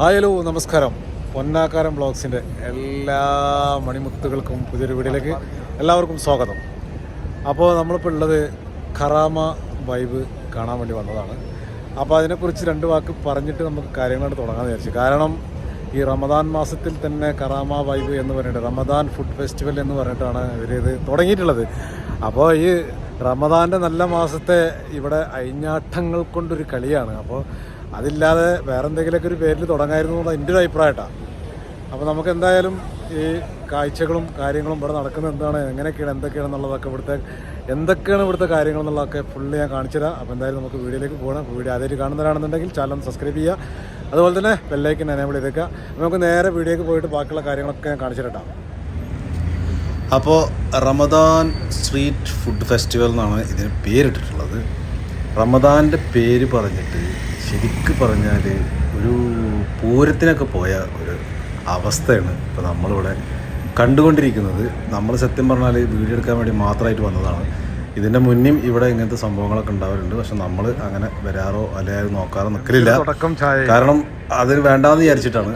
Hello നമസ്കാരം. പൊന്നാക്കാരം ബ്ലോഗ്സിൻ്റെ എല്ലാ മണിമുത്തുകൾക്കും പുതിയൊരു വീഡിയോയിലേക്ക് എല്ലാവർക്കും സ്വാഗതം. അപ്പോൾ നമ്മളിപ്പോൾ ഉള്ളത് കറാമ വൈബ് കാണാൻ വേണ്ടി വന്നതാണ്. അപ്പോൾ അതിനെക്കുറിച്ച് രണ്ട് വാക്ക് പറഞ്ഞിട്ട് നമുക്ക് കാര്യങ്ങളായിട്ട് തുടങ്ങാമെന്ന് വിചാരിച്ചു. കാരണം ഈ റമദാൻ മാസത്തിൽ തന്നെ കറാമ വൈബ് എന്ന് പറഞ്ഞിട്ട് റമദാൻ ഫുഡ് ഫെസ്റ്റിവൽ എന്ന് പറഞ്ഞിട്ടാണ് ഇവരിത് തുടങ്ങിയിട്ടുള്ളത്. അപ്പോൾ ഈ റമദാൻ്റെ നല്ല മാസത്തെ ഇവിടെ അയിഞ്ഞാട്ടങ്ങൾ കൊണ്ടൊരു കളിയാണ്. അപ്പോൾ അതില്ലാതെ വേറെ എന്തെങ്കിലുമൊക്കെ ഒരു പേരിൽ തുടങ്ങായിരുന്നു എന്നുള്ള എൻ്റെ ഒരു അഭിപ്രായമായിട്ടാണ്. അപ്പോൾ നമുക്ക് എന്തായാലും ഈ കാഴ്ചകളും കാര്യങ്ങളും ഇവിടെ നടക്കുന്നത് എന്താണ്, എങ്ങനെയൊക്കെയാണ്, എന്തൊക്കെയാണെന്നുള്ളതൊക്കെ എന്തൊക്കെയാണ് ഇവിടുത്തെ കാര്യങ്ങൾ എന്നുള്ളതൊക്കെ ഫുള്ള് ഞാൻ കാണിച്ചു തരാം. അപ്പോൾ എന്തായാലും നമുക്ക് വീഡിയോയിലേക്ക് പോകണം. വീഡിയോ ആദ്യമായിട്ട് കാണുന്നവരാണെന്നുണ്ടെങ്കിൽ ചാനൽ സബ്സ്ക്രൈബ് ചെയ്യുക, അതുപോലെ തന്നെ ബെല്ലൈക്കൻ എനേബിൾ ചെയ്തേക്കുക. നമുക്ക് നേരെ വീഡിയോയ്ക്ക് പോയിട്ട് ബാക്കിയുള്ള കാര്യങ്ങളൊക്കെ ഞാൻ കാണിച്ചു തരാം. അപ്പോൾ റമദാൻ സ്ട്രീറ്റ് ഫുഡ് ഫെസ്റ്റിവൽ എന്നാണ് ഇതിന് പേരിട്ടിട്ടുള്ളത്. റമദാൻ്റെ പേര് പറഞ്ഞിട്ട് ശരിക്ക് പറഞ്ഞാൽ ഒരു പൂരത്തിനൊക്കെ പോയ ഒരു അവസ്ഥയാണ് ഇപ്പോൾ നമ്മളിവിടെ കണ്ടുകൊണ്ടിരിക്കുന്നത്. നമ്മൾ സത്യം പറഞ്ഞാൽ വീഡിയോ എടുക്കാൻ വേണ്ടി മാത്രമായിട്ട് വന്നതാണ്. ഇതിൻ്റെ മുന്നേയും ഇവിടെ ഇങ്ങനത്തെ സംഭവങ്ങളൊക്കെ ഉണ്ടാവാറുണ്ട്. പക്ഷെ നമ്മൾ അങ്ങനെ വരാറോ അല്ലെങ്കിൽ നോക്കാറോ നിൽക്കലില്ല. കാരണം അതിന് വേണ്ടാന്ന് വിചാരിച്ചിട്ടാണ്.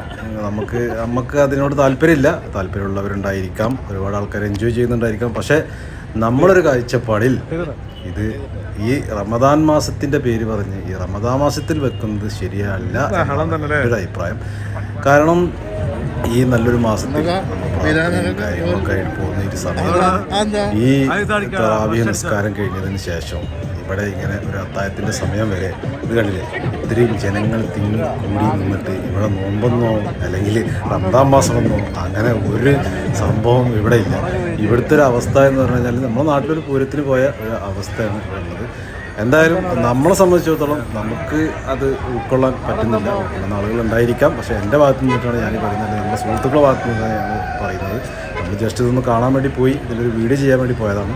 നമുക്ക് അതിനോട് താല്പര്യമുള്ളവരുണ്ടായിരിക്കാം, ഒരുപാട് ആൾക്കാർ എൻജോയ് ചെയ്യുന്നുണ്ടായിരിക്കാം. പക്ഷേ നമ്മളൊരു കാഴ്ചപ്പാടിൽ ഇത് ഈ റമദാൻ മാസത്തിൻ്റെ പേര് പറഞ്ഞ് ഈ റമദാൻ മാസത്തിൽ വെക്കുന്നത് ശരിയല്ല ഒരു അഭിപ്രായം. കാരണം ഈ നല്ലൊരു മാസത്തിൽ കാര്യങ്ങളൊക്കെ ആയിട്ട് പോകുന്ന ഒരു സമയം ഈ തറാവീഹ് നിസ്കാരം കഴിഞ്ഞതിന് ശേഷം ഇവിടെ ഇങ്ങനെ ഒരു അത്താഴത്തിൻ്റെ സമയം വരെ ഇത് കണ്ടില്ലേ, ഇത്രയും ജനങ്ങൾ തിങ്ങി കൂടി നിന്നിട്ട് ഇവിടെ നോമ്പെന്നോ അല്ലെങ്കിൽ റമദാൻ മാസമെന്നോ അങ്ങനെ ഒരു സംഭവം ഇവിടെ ഇല്ല. ഇവിടുത്തെ ഒരു അവസ്ഥ എന്ന് പറഞ്ഞു കഴിഞ്ഞാൽ നമ്മുടെ നാട്ടിലൊരു പൂരത്തിന് പോയ ഒരു അവസ്ഥയാണ് ഇവിടെ ഉള്ളത്. എന്തായാലും നമ്മളെ സംബന്ധിച്ചിടത്തോളം നമുക്ക് അത് ഉൾക്കൊള്ളാൻ പറ്റുന്നില്ല. ഉൾക്കൊള്ളുന്ന ആളുകളുണ്ടായിരിക്കാം. പക്ഷേ എൻ്റെ ഭാഗത്തു നിന്നിട്ടാണ് ഞാൻ പറയുന്നത്, നമ്മുടെ സുഹൃത്തുക്കളുടെ ഭാഗത്തു നിന്നാണ് ഞാൻ പറയുന്നത്. നമ്മൾ ജസ്റ്റ് ഇതൊന്ന് കാണാൻ വേണ്ടി പോയി, ഇതിലൊരു വീഡിയോ ചെയ്യാൻ വേണ്ടി പോയതാണ്.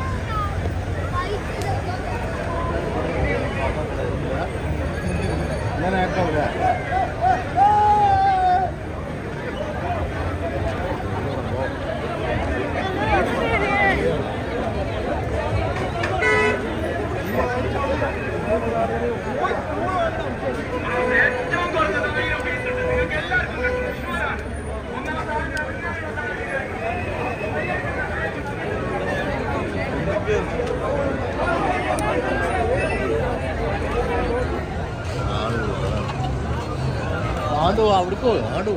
അവിടേക്കോ ആണ്ടോ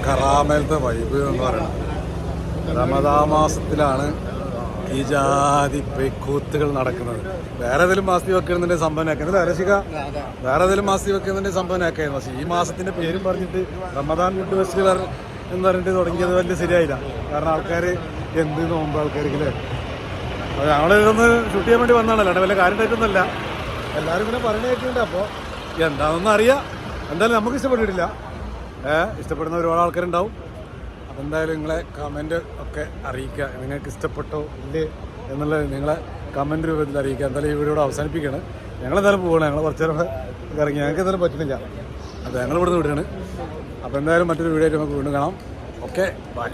കറാമയിലത്തെ വൈബ് എന്ന് പറയുന്നത് റമദാൻ മാസത്തിലാണ് ഈ ജാതി പെക്കൂത്തുകൾ നടക്കുന്നത്. വേറെ ഏതെങ്കിലും മാസത്തിൽ വെക്കുന്നുണ്ടെങ്കിൽ സംഭവനാക്കുന്നത് രസിക, വേറെ ഏതെങ്കിലും മാസത്തിൽ വെക്കുന്നുണ്ടെങ്കിൽ സംഭവനാക്കായിരുന്നു. പക്ഷേ ഈ മാസത്തിൻ്റെ പേരും പറഞ്ഞിട്ട് റമദാൻ ഫുഡ് ഫെസ്റ്റിവൽ എന്ന് പറഞ്ഞിട്ട് തുടങ്ങിയത് വലിയ ശരിയായില്ല. കാരണം ആൾക്കാർ എന്ത് നോമ്പ് ആൾക്കാർക്കില്ലേ, അപ്പോൾ ഞങ്ങളിതൊന്ന് ഷൂട്ട് ചെയ്യാൻ വേണ്ടി വന്നതാണല്ലോ, അവിടെ വലിയ കാര്യമായിട്ടൊന്നുമല്ല. എല്ലാവരും ഇങ്ങനെ പറഞ്ഞു കേൾക്കുന്നുണ്ട്. അപ്പോൾ എന്താണെന്നൊന്നും അറിയാം. എന്തായാലും നമുക്ക് ഇഷ്ടപ്പെട്ടിട്ടില്ല. ഇഷ്ടപ്പെടുന്ന ഒരുപാട് ആൾക്കാരുണ്ടാവും. അപ്പോൾ എന്തായാലും നിങ്ങളെ കമൻറ്റ് ഒക്കെ അറിയിക്കുക, നിങ്ങൾക്ക് ഇഷ്ടപ്പെട്ടോ ഇല്ലേ എന്നുള്ളത് നിങ്ങളെ കമൻറ്റ് രൂപത്തിൽ അറിയിക്കുക. എന്തായാലും ഈ വീഡിയോ അവസാനിപ്പിക്കുകയാണ്. ഞങ്ങളെന്തായാലും പോകണം, ഞങ്ങൾ കുറച്ച് നേരം ഇറങ്ങി, ഞങ്ങൾക്ക് എന്തായാലും പറ്റുന്നില്ല. അപ്പോൾ ഞങ്ങൾ ഇവിടുന്ന് വിടുകയാണ്. അപ്പോൾ എന്തായാലും മറ്റൊരു വീഡിയോ ആയിട്ട് നമുക്ക് വീണ്ടും കാണാം. Okay, by.